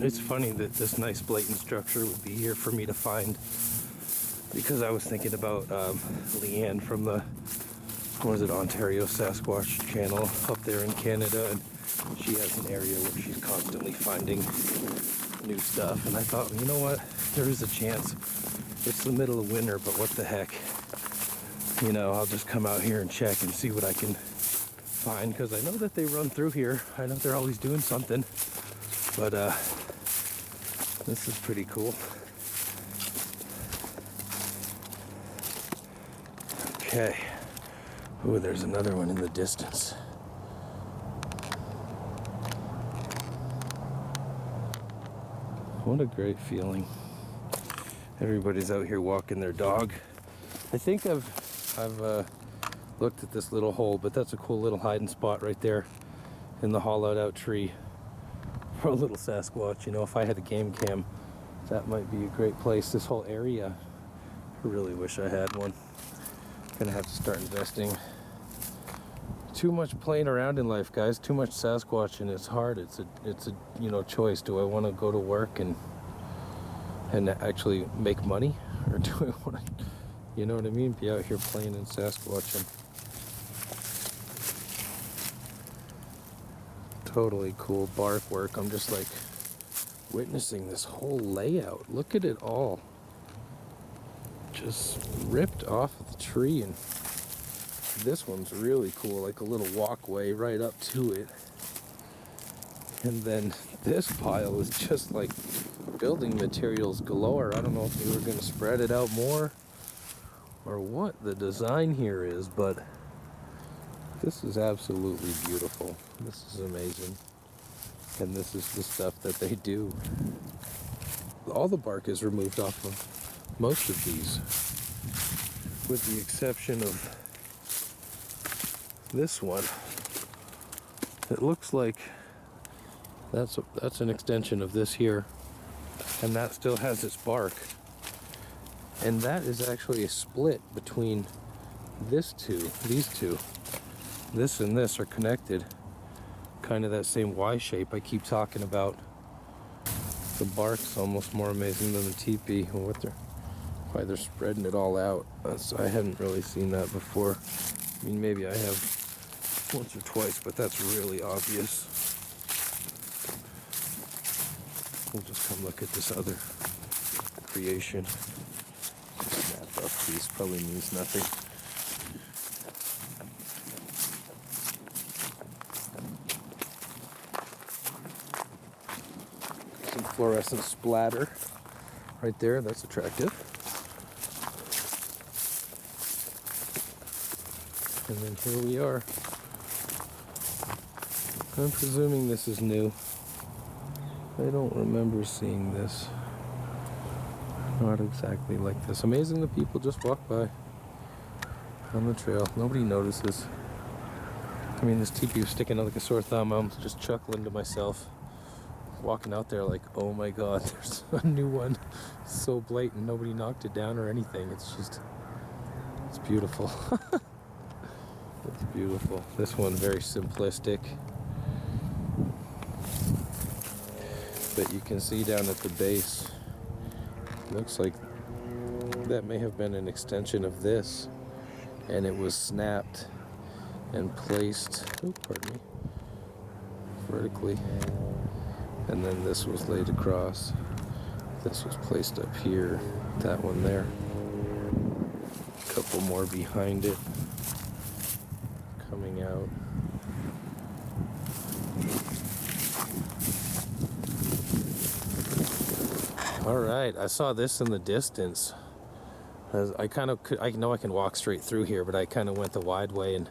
It's funny that this nice blatant structure would be here for me to find, because I was thinking about Leanne from the, what is it, Ontario Sasquatch channel up there in Canada, and she has an area where she's constantly finding new stuff, and I thought, you know what, there is a chance. It's the middle of winter, but what the heck, you know, I'll just come out here and check and see what I can find, because I know that they run through here. I know they're always doing something, but this is pretty cool. Okay. Oh, there's another one in the distance. What a great feeling. Everybody's out here walking their dog. I think I've looked at this little hole, but that's a cool little hiding spot right there in the hollowed out tree for a little Sasquatch. You know, if I had a game cam, that might be a great place. This whole area, I really wish I had one. Gonna have to start investing. Too much playing around in life, guys. Too much Sasquatch, and it's hard. It's a you know, choice. Do I want to go to work and actually make money, or do I want to, you know what I mean, be out here playing and Sasquatching? Totally cool bark work. I'm just like witnessing this whole layout. Look at it all. Just ripped off of the tree, and this one's really cool, like a little walkway right up to it. And then this pile is just like building materials galore. I don't know if they were going to spread it out more or what the design here is, but this is absolutely beautiful. This is amazing. And this is the stuff that they do. All the bark is removed off of most of these, with the exception of this one. It looks like that's an extension of this here, and that still has its bark. And that is actually a split between these two. This and this are connected, kind of that same Y shape I keep talking about. The bark's almost more amazing than the teepee. Why they're spreading it all out. I hadn't really seen that before. I mean, maybe I have once or twice, but that's really obvious. We'll just come look at this other creation. That buff piece probably means nothing. Some fluorescent splatter right there. That's attractive. And then here we are. I'm presuming this is new. I don't remember seeing this. Not exactly like this. Amazing that people just walk by on the trail. Nobody notices. I mean, this teepee was sticking out like a sore thumb. I'm just chuckling to myself. Walking out there like, oh my god, there's a new one. It's so blatant. Nobody knocked it down or anything. It's just, it's beautiful. It's beautiful. This one very simplistic. But you can see down at the base, looks like that may have been an extension of this, and it was snapped and placed, pardon me, vertically, and then this was laid across. This was placed up here, that one there, a couple more behind it coming out. All right, I saw this in the distance. I know I can walk straight through here, but I kind of went the wide way and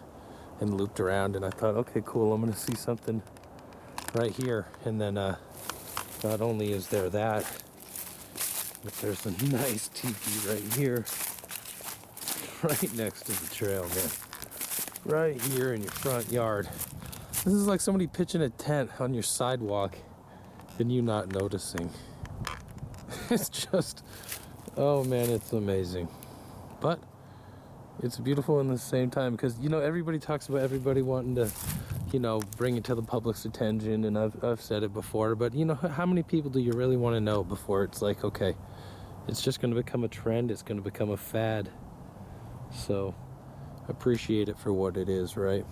looped around, and I thought, okay, cool, I'm gonna see something right here. And then not only is there that, but there's a nice teepee right here, right next to the trail, man. Right here in your front yard. This is like somebody pitching a tent on your sidewalk and you not noticing. It's just, oh man, it's amazing. But it's beautiful in the same time, because, you know, everybody talks about everybody wanting to, you know, bring it to the public's attention, and I've said it before, but you know, how many people do you really want to know before it's like, okay, it's just going to become a trend, it's going to become a fad? So appreciate it for what it is, right?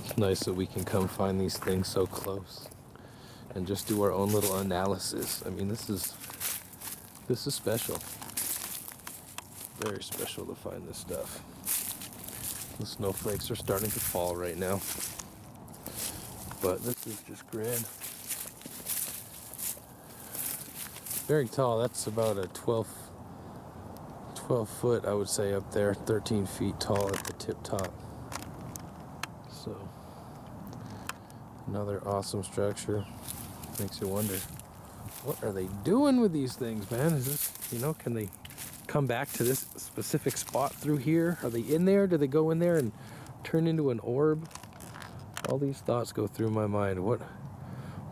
It's nice that we can come find these things so close and just do our own little analysis. I mean, this is special. Very special to find this stuff. The snowflakes are starting to fall right now, but this is just grand. Very tall. That's about a 12 foot, I would say, up there. 13 feet tall at the tip top. So another awesome structure. Makes you wonder, what are they doing with these things, man? Is this, you know, can they come back to this specific spot through here? Are they in there? Do they go in there and turn into an orb? All these thoughts go through my mind. What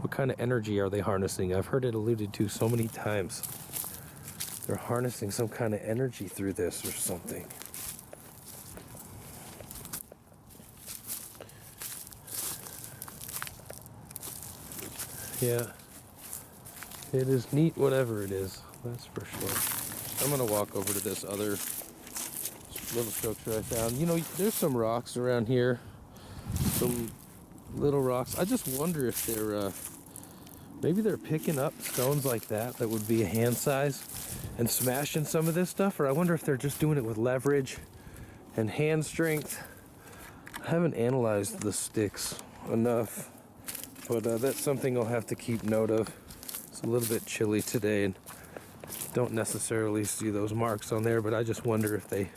kind of energy are they harnessing? I've heard it alluded to so many times. They're harnessing some kind of energy through this or something. Yeah, it is neat, whatever it is, that's for sure. I'm gonna walk over to this other little structure I found. You know, there's some rocks around here, some little rocks. I just wonder if they're maybe they're picking up stones like that would be a hand size and smashing some of this stuff, or I wonder if they're just doing it with leverage and hand strength. I haven't analyzed the sticks enough, but that's something I'll have to keep note of. It's a little bit chilly today and don't necessarily see those marks on there, but I just wonder if they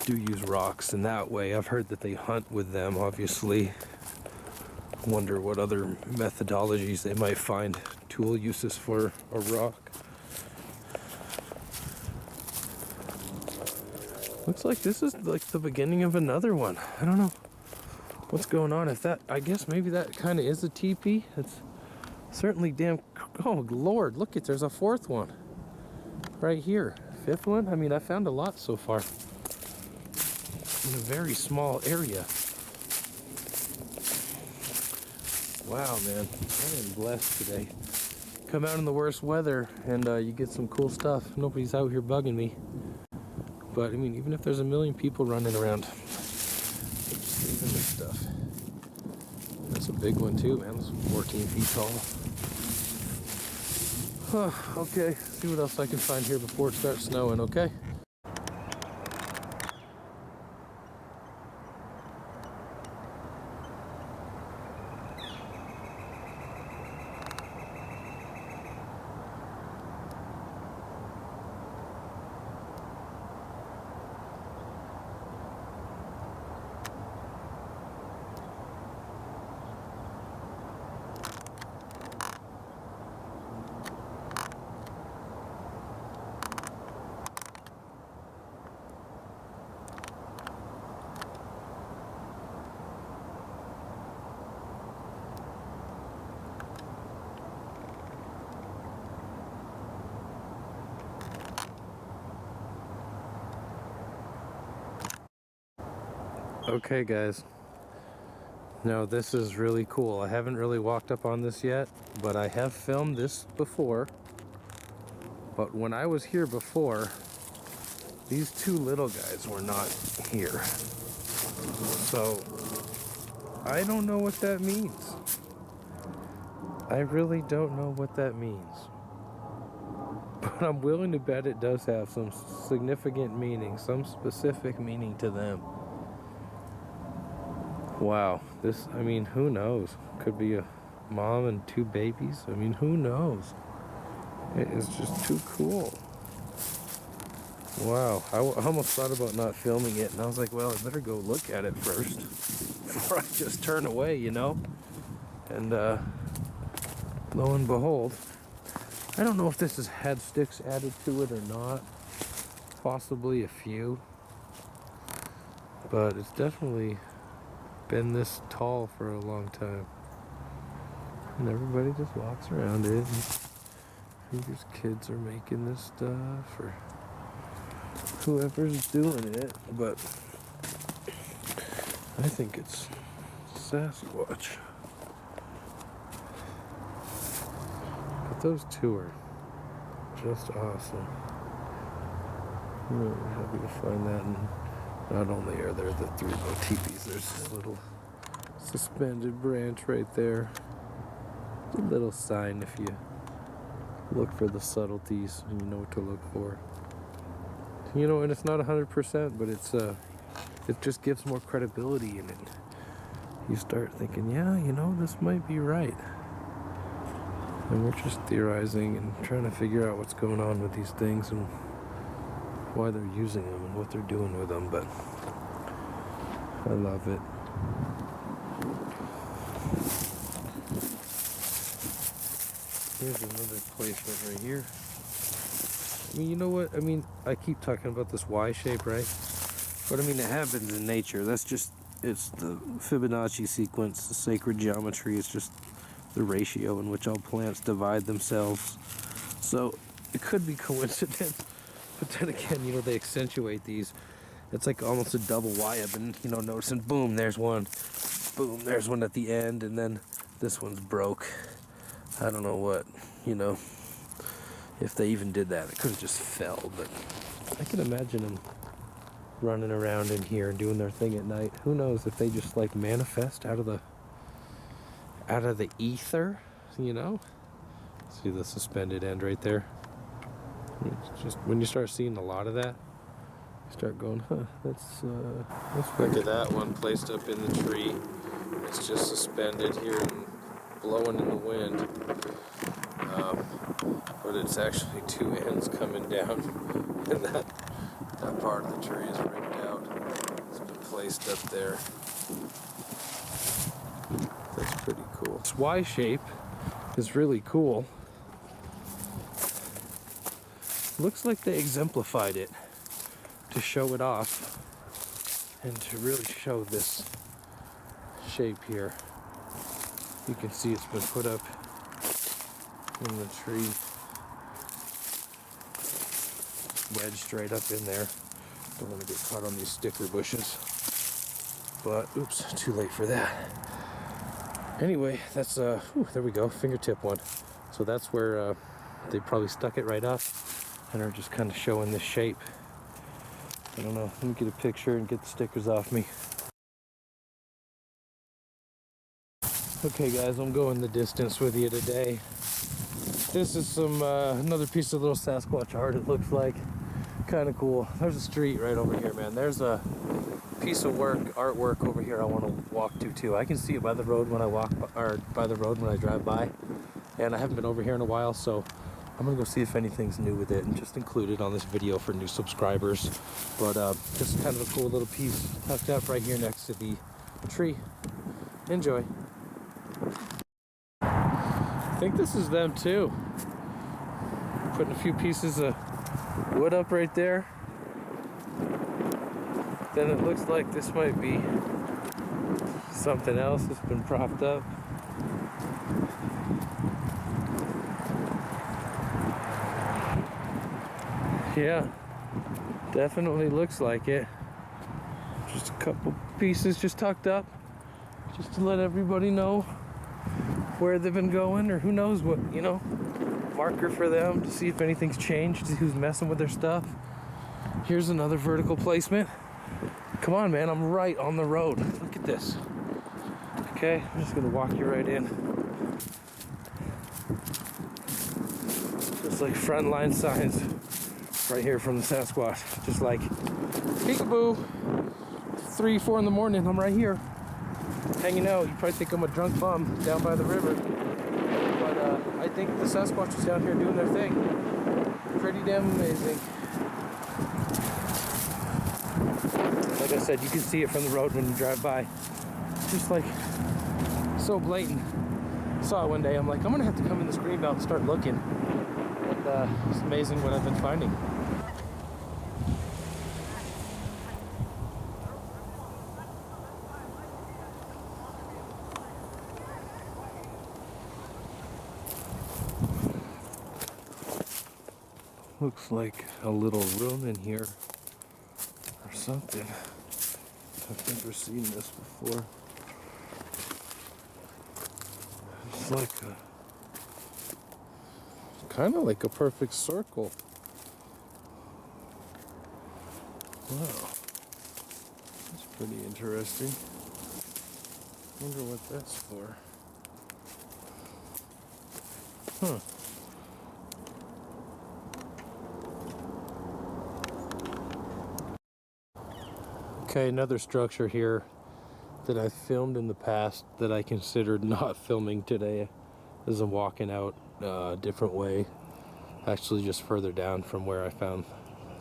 do use rocks in that way. I've heard that they hunt with them, obviously. Wonder what other methodologies they might find tool uses for a rock. Looks like this is like the beginning of another one. I don't know what's going on. If that, I guess maybe that kind of is a teepee. It's certainly damn, oh Lord, look, there's a fourth one right here. Fifth one. I mean, I found a lot so far in a very small area. Wow, man, I am blessed today. Come out in the worst weather and you get some cool stuff. Nobody's out here bugging me. But I mean, even if there's a million people running around, saving this stuff. That's a big one too, man. It's 14 feet tall. Okay, see what else I can find here before it starts snowing, okay? Okay guys, now this is really cool. I haven't really walked up on this yet, but I have filmed this before. But when I was here before, these two little guys were not here. So I don't know what that means. I really don't know what that means. But I'm willing to bet it does have some significant meaning, some specific meaning to them. Wow, this, I mean, who knows? Could be a mom and two babies. I mean, who knows? It is just too cool. Wow, I almost thought about not filming it, and I was like, well, I better go look at it first before I just turn away, you know? And lo and behold, I don't know if this has had sticks added to it or not. Possibly a few. But it's definitely been this tall for a long time. And everybody just walks around it. And figures kids are making this stuff or whoever's doing it. But I think it's Sasquatch. But those two are just awesome. I'm really happy to find that. And not only are there the 3 little teepees, there's this little suspended branch right there. A little sign if you look for the subtleties and you know what to look for. You know, and it's not 100%, but it's it just gives more credibility in it. You start thinking, yeah, you know, this might be right. And we're just theorizing and trying to figure out what's going on with these things and why they're using them and what they're doing with them, but I love it. Here's another placement right here. I mean, you know what? I mean, I keep talking about this Y shape, right? But I mean, it happens in nature. That's just, it's the Fibonacci sequence, the sacred geometry. It's just the ratio in which all plants divide themselves. So it could be coincidence, but then again, you know, they accentuate these. It's like almost a double Y. I've been, you know, noticing, boom, there's one. Boom, there's one at the end, and then this one's broke. I don't know what, you know, if they even did that. It could have just fell, but I can imagine them running around in here and doing their thing at night. Who knows if they just like manifest out of the ether, you know? See the suspended end right there? It's just when you start seeing a lot of that, you start going, huh, that's weird. Look at that one placed up in the tree. It's just suspended here and blowing in the wind. But it's actually 2 ends coming down, and that part of the tree is ripped out. It's been placed up there. That's pretty cool. This Y shape is really cool. Looks like they exemplified it to show it off and to really show this shape here. You can see it's been put up in the tree, wedged right up in there. Don't want to get caught on these sticker bushes, but oops, too late for that. Anyway, that's there we go, fingertip one. So that's where they probably stuck it right up and are just kind of showing this shape. I don't know, let me get a picture and get the stickers off me. Okay guys, I'm going the distance with you today. This is some another piece of little Sasquatch art, it looks like. Kind of cool. There's a street right over here, man. There's a piece of artwork over here I want to walk to too. I can see it by the road when I walk by, or by the road when I drive by. And I haven't been over here in a while, so I'm gonna go see if anything's new with it and just include it on this video for new subscribers. But this is kind of a cool little piece tucked up right here next to the tree. Enjoy. I think this is them too. Putting a few pieces of wood up right there. Then it looks like this might be something else that's been propped up. Yeah, definitely looks like it. Just a couple pieces just tucked up, just to let everybody know where they've been going, or who knows what, you know, marker for them to see if anything's changed, see who's messing with their stuff. Here's another vertical placement. Come on, man, I'm right on the road. Look at this. Okay, I'm just gonna walk you right in. Just like frontline signs right here from the Sasquatch. Just like, peekaboo, 3, 4 in the morning, I'm right here, hanging out. You probably think I'm a drunk bum down by the river, but I think the Sasquatch is down here doing their thing. Pretty damn amazing. Like I said, you can see it from the road when you drive by. Just like, so blatant. Saw it one day, I'm like, I'm gonna have to come in this green belt and start looking. And it's amazing what I've been finding. Looks like a little room in here or something. I've never seen this before. It's like kind of like a perfect circle. Wow, that's pretty interesting. Wonder what that's for. Huh. Okay, another structure here that I filmed in the past that I considered not filming today as I'm walking out a different way. Actually just further down from where I found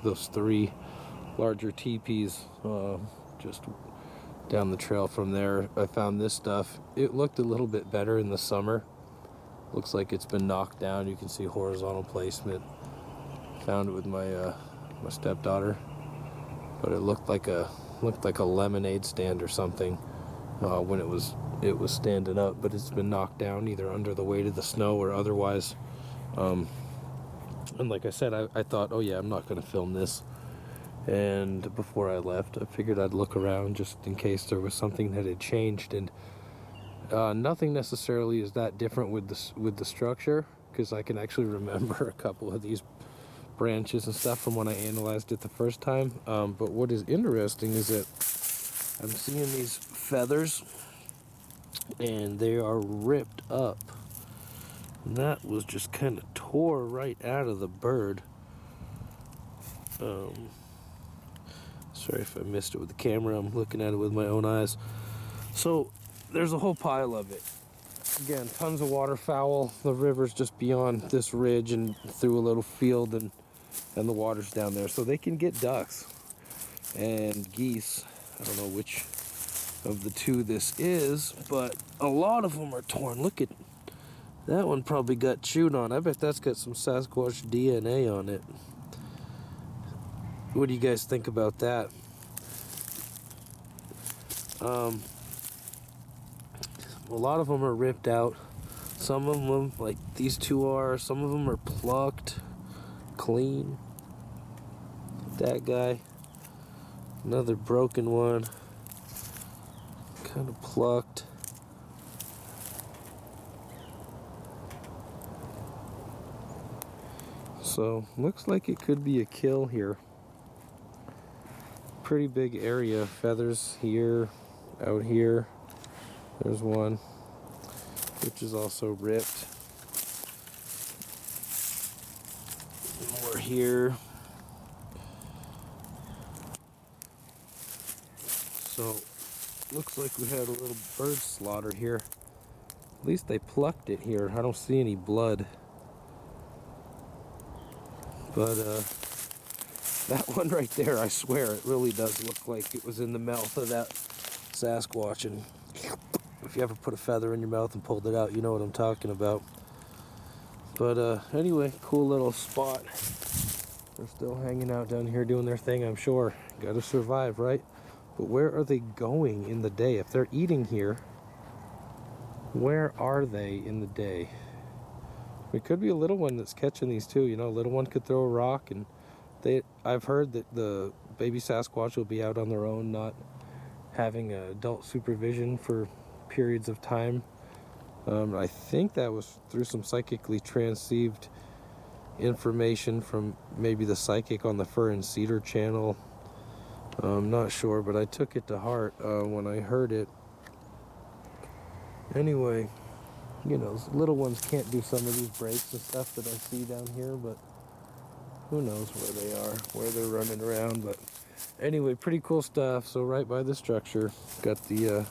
those 3 larger teepees, just down the trail from there. I found this stuff. It looked a little bit better in the summer. Looks like it's been knocked down. You can see horizontal placement. Found it with my my stepdaughter, but it looked like a lemonade stand or something when it was standing up. But it's been knocked down either under the weight of the snow or otherwise. And like I said, I thought, oh yeah, I'm not going to film this. And before I left, I figured I'd look around just in case there was something that had changed. And nothing necessarily is that different with the structure, because I can actually remember a couple of these branches and stuff from when I analyzed it the first time. But what is interesting is that I'm seeing these feathers, and they are ripped up. And that was just kind of tore right out of the bird. Sorry if I missed it with the camera. I'm looking at it with my own eyes. So there's a whole pile of it. Again, tons of waterfowl. The river's just beyond this ridge and through a little field, and the water's down there. So they can get ducks and geese. I don't know which of the 2 this is, but a lot of them are torn. Look at that one, probably got chewed on. I bet that's got some Sasquatch DNA on it. What do you guys think about that? A lot of them are ripped out. Some of them, like these 2 are, some of them are plucked clean. That guy, another broken one, kind of plucked. So looks like it could be a kill here. Pretty big area. Feathers here, out here. There's one, which is also ripped. More here. So looks like we had a little bird slaughter here. At least they plucked it here. I don't see any blood. But that one right there, I swear, it really does look like it was in the mouth of that Sasquatch. And if you ever put a feather in your mouth and pulled it out, you know what I'm talking about. But anyway, cool little spot. They're still hanging out down here doing their thing, I'm sure. Gotta survive, right? But where are they going in the day? If they're eating here, where are they in the day? It could be a little one that's catching these too. You know, a little one could throw a rock, and I've heard that the baby Sasquatch will be out on their own, not having adult supervision for periods of time. I think that was through some psychically transceived information from maybe the psychic on the Fur and Cedar channel. I'm not sure, but I took it to heart when I heard it. Anyway, you know, little ones can't do some of these breaks and stuff that I see down here, but who knows where they are, where they're running around. But anyway, pretty cool stuff. So right by the structure, got the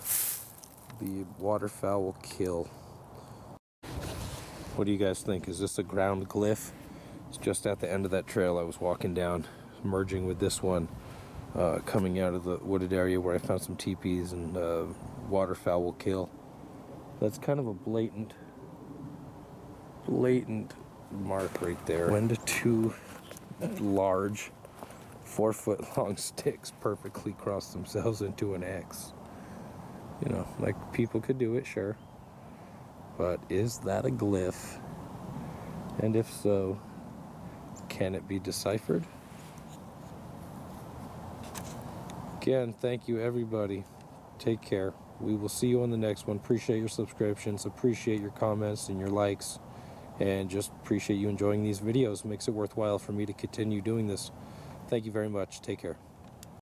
waterfowl kill. What do you guys think? Is this a ground glyph? It's just at the end of that trail I was walking down, merging with this one, coming out of the wooded area where I found some teepees and waterfowl kill. That's kind of a blatant mark right there. When do 2 large 4-foot-long sticks perfectly cross themselves into an X? You know, like, people could do it, sure. But is that a glyph? And if so, can it be deciphered? Again, thank you everybody. Take care. We will see you on the next one. Appreciate your subscriptions, appreciate your comments and your likes, and just appreciate you enjoying these videos. Makes it worthwhile for me to continue doing this. Thank you very much. Take care.